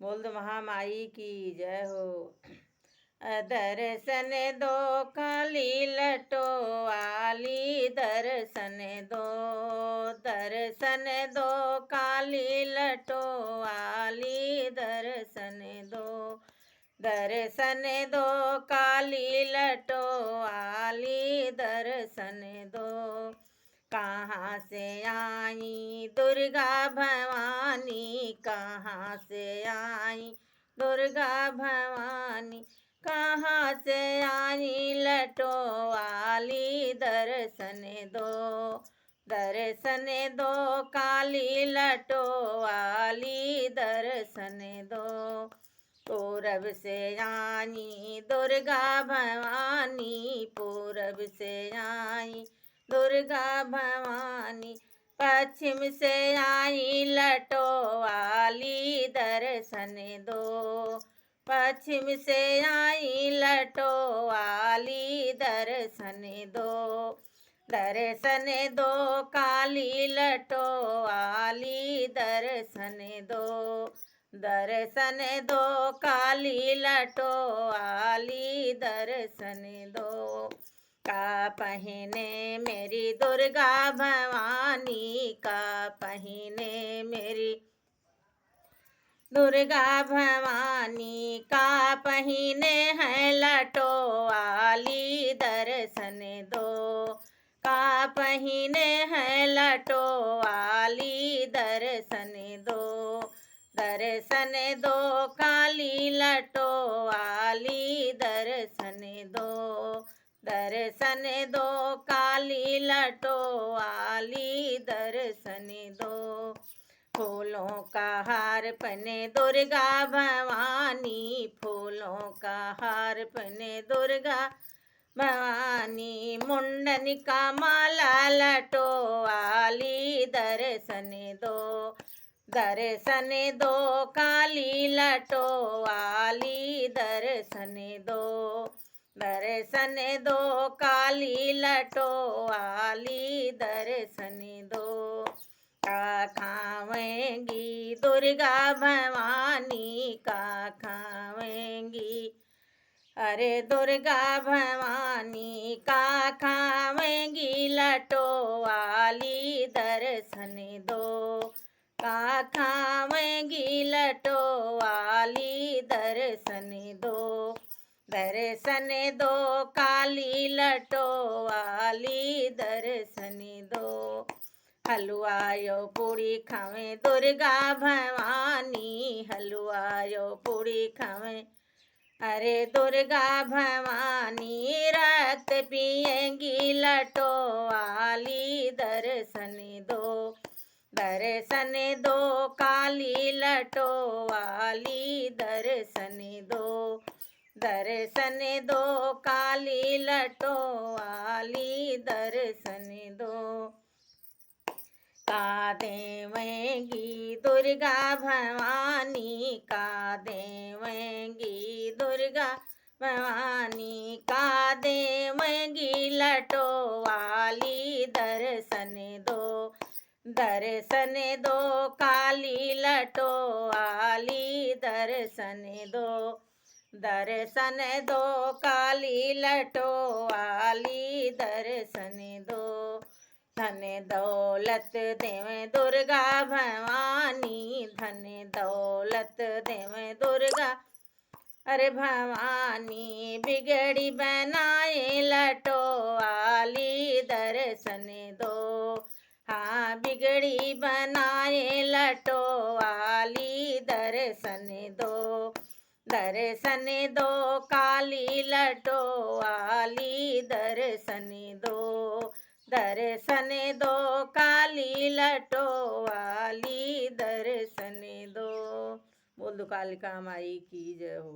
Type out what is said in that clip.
बोल दो महामाई की जय हो। दर्शन दो काली लटो वाली, दर्शन दो, दर्शन दो काली लटो वाली, दर्शन दो, दर्शन दो काली लटो वाली, दर्शन दो। कहाँ से आई दुर्गा भवानी, कहाँ से आई दुर्गा भवानी, कहाँ से आई लटो वाली, दर्शन दो, दर्शन दो काली लटो वाली, दर्शन दो। पूरब से आई दुर्गा भवानी, पूरब से आई दुर्गा भवानी, पश्चिम से आई लटो वाली, दर्शन दो, पश्चिम से आई लटो वाली, दर्शन दो, दर्शन दो काली लटो वाली, दर्शन दो, दर्शन दो काली लटो वाली, दर्शन दो। का पहने मेरी दुर्गा भवानी, का पहने मेरी दुर्गा भवानी, का पहने हैं लटो वाली, दर्शन दो, का पहने हैं लटो वाली, दर्शन दो, दर्शन दो काली लटो वाली, दर्शन दो, दर्शन दो काली लटो वाली, दर्शन दो। फूलों का हार पहने दुर्गा भवानी, फूलों का हार पहने दुर्गा भवानी, मुंडन का माला लटो वाली, दर्शन दो, दर्शन दो काली लटो वाली, दर्शन दो, दर्शन दो काली लटो वाली, दर्शन दो। का खावेंगी दुर्गा भवानी, का खावेंगी अरे दुर्गा भवानी, का खावेंगी लटो वाली, दर्शन दो, का खावेंगी लटो वाली, दर्शन दो, दर्शन दो काली लटो वाली, दर्शन दो। हलवायो पूड़ी खावे दुर्गा भवानी, हलवायो पूड़ी खावे अरे दुर्गा भवानी, रक्त पिएंगी लटो वाली, दर्शन दो, दर्शन दो काली लटो वाली, दर्शन दो, दर्शन दो काली लटो वाली, दर्शन दो। का देवेंगी दुर्गा भवानी, का देवेंगी दुर्गा भवानी, का देवेंगी लटो वाली, दर्शन दो, दर्शन दो काली लटो वाली, दर्शन दो, दर्शन दो काली लटो वाली, दर्शन दो। धन दौलत देवें दुर्गा भवानी, धन दौलत देवें दुर्गा अरे भवानी, बिगड़ी बनाए लटो वाली, दर्शन दो, हाँ बिगड़ी बनाए लटो वाली, दर्शन दो, दर्शन दो काली लटो वाली, दर्शन दो, दर्शन दो काली लटो वाली, दर्शन दो। बोल दो कालिका माई की जय हो।